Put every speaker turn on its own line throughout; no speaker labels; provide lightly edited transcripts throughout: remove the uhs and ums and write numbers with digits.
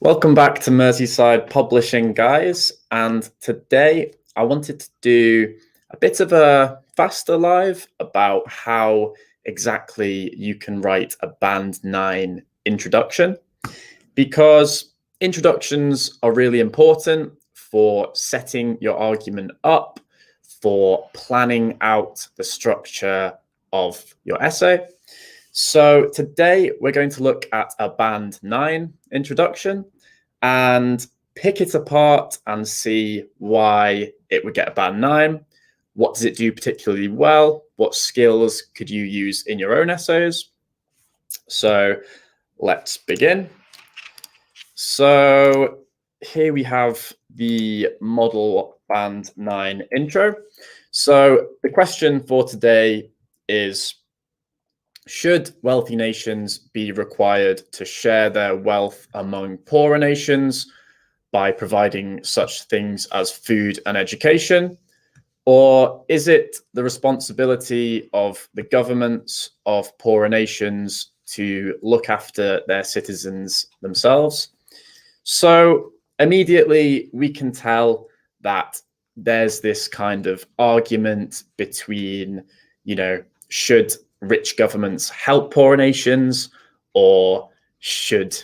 Welcome back to Merseyside Publishing, guys. And today I wanted to do a bit of a faster live about how exactly you can write a Band 9 introduction, because introductions are really important for setting your argument up, for planning out the structure of your essay. So today we're going to look at a Band 9 introduction and pick it apart and see why it would get a Band 9. What does it do particularly well? What skills could you use in your own essays? So let's begin. So here we have the model Band 9 intro. So the question for today is, should wealthy nations be required to share their wealth among poorer nations by providing such things as food and education? Or is it the responsibility of the governments of poorer nations to look after their citizens themselves? So immediately we can tell that there's this kind of argument between, should rich governments help poorer nations, or should,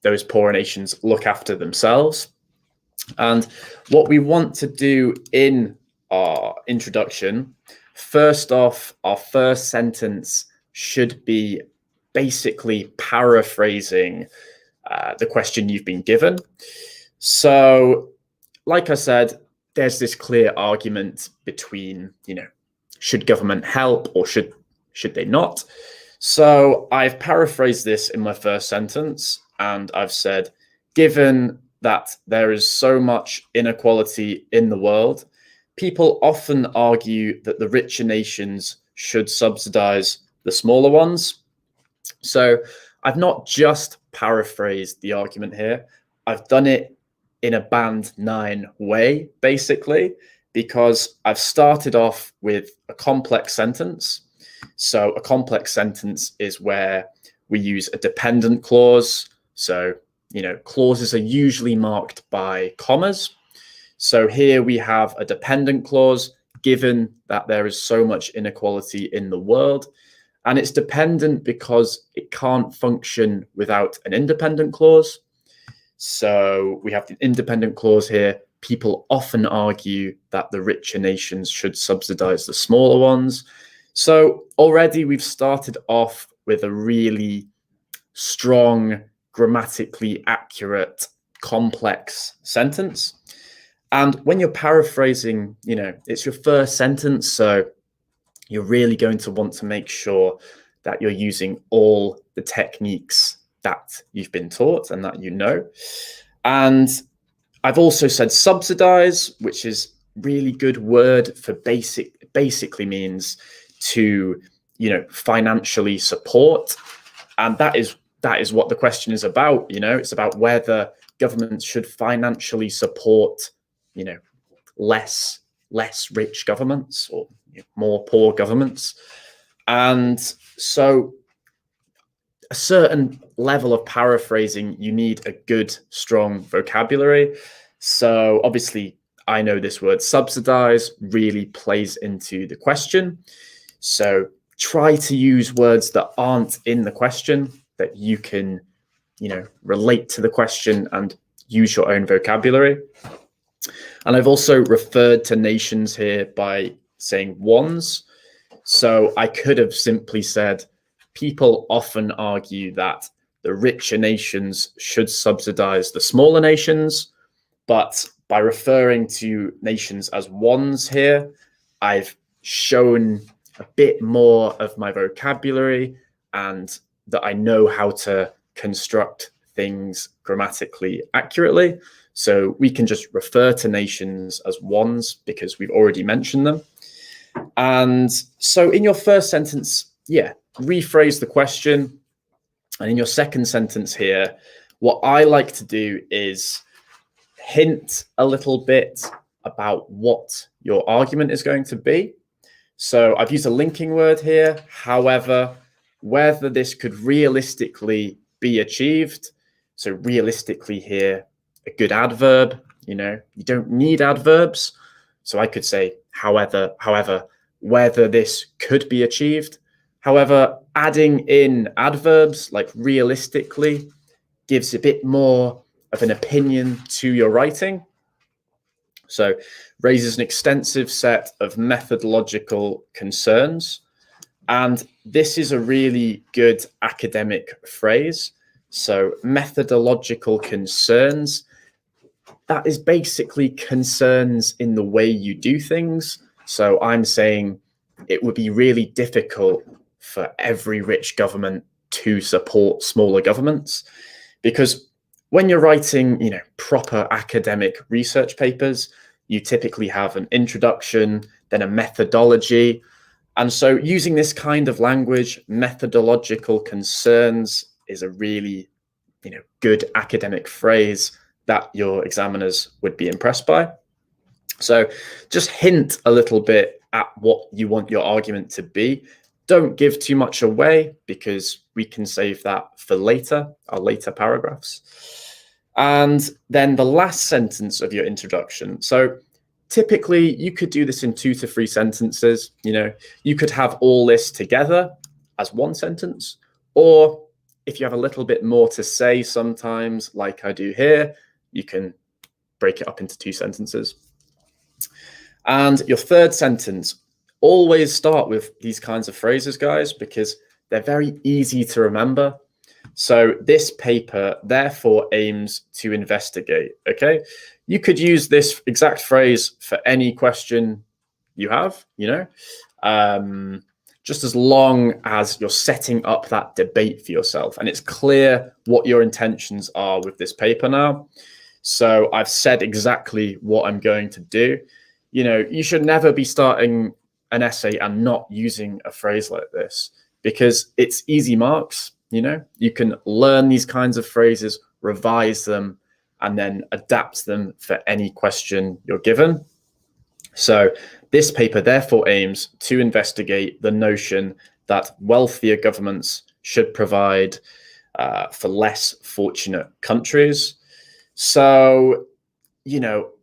those poorer nations look after themselves? And what we want to do in our introduction, first off, our first sentence should be basically paraphrasing the question you've been given. So, like I said, there's this clear argument between, should government help or should they not? So I've paraphrased this in my first sentence, and I've said, given that there is so much inequality in the world, people often argue that the richer nations should subsidize the smaller ones. So I've not just paraphrased the argument here, I've done it in a Band 9 way, basically, because I've started off with a complex sentence. So a complex sentence is where we use a dependent clause. So, clauses are usually marked by commas. So here we have a dependent clause, given that there is so much inequality in the world. And it's dependent because it can't function without an independent clause. So we have the independent clause here. People often argue that the richer nations should subsidize the smaller ones. So already we've started off with a really strong, grammatically accurate, complex sentence. And when you're paraphrasing, it's your first sentence, so you're really going to want to make sure that you're using all the techniques that you've been taught and that you know. And I've also said subsidize, which is really good word for basically means to, financially support. And that is what the question is about. It's about whether governments should financially support, less rich governments or more poor governments. And so a certain level of paraphrasing, you need a good, strong vocabulary. So obviously, I know this word subsidize really plays into the question. So try to use words that aren't in the question, that you can, relate to the question and use your own vocabulary. And I've also referred to nations here by saying ones. So I could have simply said, people often argue that the richer nations should subsidize the smaller nations, but by referring to nations as ones here, I've shown a bit more of my vocabulary and that I know how to construct things grammatically accurately. So we can just refer to nations as ones because we've already mentioned them. And so in your first sentence, rephrase the question. And in your second sentence here, what I like to do is hint a little bit about what your argument is going to be. So I've used a linking word here. However, whether this could realistically be achieved So realistically here, a good adverb, you don't need adverbs. So I could say, however, whether this could be achieved. However, adding in adverbs like realistically gives a bit more of an opinion to your writing. So raises an extensive set of methodological concerns. And this is a really good academic phrase. So methodological concerns, that is basically concerns in the way you do things. So I'm saying it would be really difficult for every rich government to support smaller governments, because when you're writing, proper academic research papers, you typically have an introduction, then a methodology. And so using this kind of language, methodological concerns, is a really, good academic phrase that your examiners would be impressed by. So just hint a little bit at what you want your argument to be. Don't give too much away, because we can save that for later, our later paragraphs. And then the last sentence of your introduction. So typically you could do this in 2 to 3 sentences. You could have all this together as one sentence, or if you have a little bit more to say sometimes, like I do here, you can break it up into 2 sentences. And your third sentence, always start with these kinds of phrases, guys, because they're very easy to remember. So this paper therefore aims to investigate, okay? You could use this exact phrase for any question you have, just as long as you're setting up that debate for yourself and it's clear what your intentions are with this paper now. So I've said exactly what I'm going to do. You should never be starting an essay and not using a phrase like this, because it's easy marks. You can learn these kinds of phrases, revise them, and then adapt them for any question you're given. So this paper therefore aims to investigate the notion that wealthier governments should provide for less fortunate countries. So,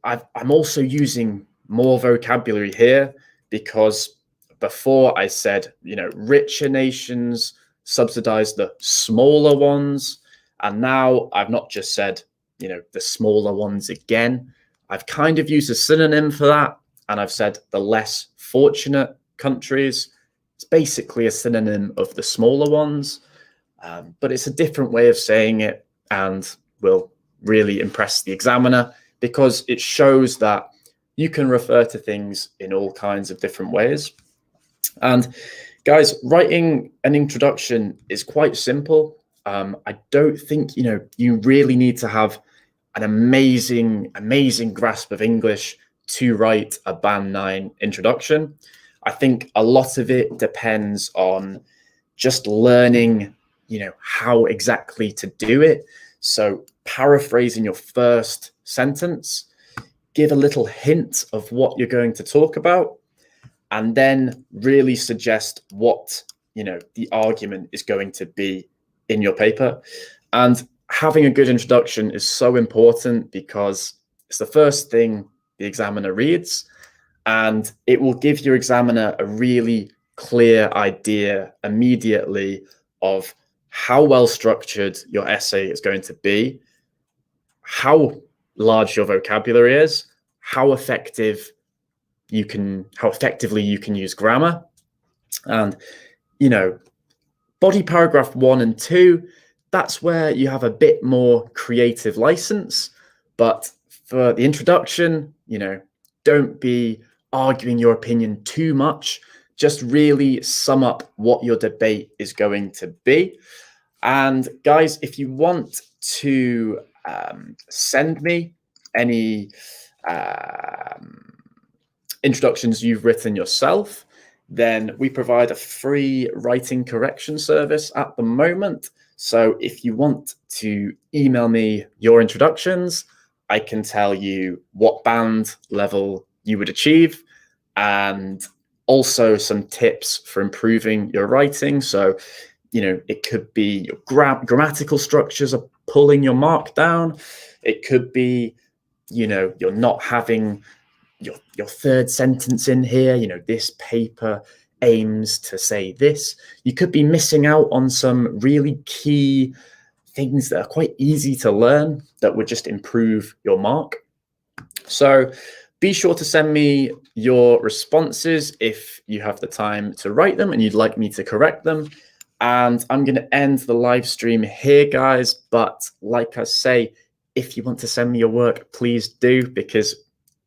I'm also using more vocabulary here, because before I said, richer nations subsidize the smaller ones. And now I've not just said, the smaller ones again. I've kind of used a synonym for that. And I've said the less fortunate countries. It's basically a synonym of the smaller ones, but it's a different way of saying it, and will really impress the examiner, because it shows that you can refer to things in all kinds of different ways. And guys, writing an introduction is quite simple. I don't think, you really need to have an amazing grasp of English to write a Band 9 introduction. I think a lot of it depends on just learning, how exactly to do it. So paraphrasing your first sentence, give a little hint of what you're going to talk about, and then really suggest what, the argument is going to be in your paper. And having a good introduction is so important, because it's the first thing the examiner reads, and it will give your examiner a really clear idea immediately of how well structured your essay is going to be, how large your vocabulary is, how effectively you can use grammar. And body paragraph 1 and 2, that's where you have a bit more creative license. But for the introduction, don't be arguing your opinion too much. Just really sum up what your debate is going to be. And guys, if you want to send me any introductions you've written yourself, then we provide a free writing correction service at the moment. So if you want to email me your introductions, I can tell you what band level you would achieve, and also some tips for improving your writing. So, it could be your grammatical structures are pulling your mark down. It could be, you know, you're not having your third sentence in here, you know, this paper aims to say this. You could be missing out on some really key things that are quite easy to learn that would just improve your mark. So be sure to send me your responses if you have the time to write them and you'd like me to correct them. And I'm going to end the live stream here, guys. But like I say, if you want to send me your work, please do, because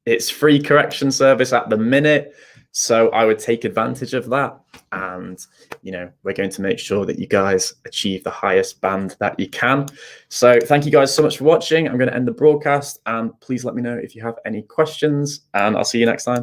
it's free correction service at the minute. So I would take advantage of that. And, you know, we're going to make sure that you guys achieve the highest band that you can. So thank you guys so much for watching. I'm going to end the broadcast, and please let me know if you have any questions, and I'll see you next time.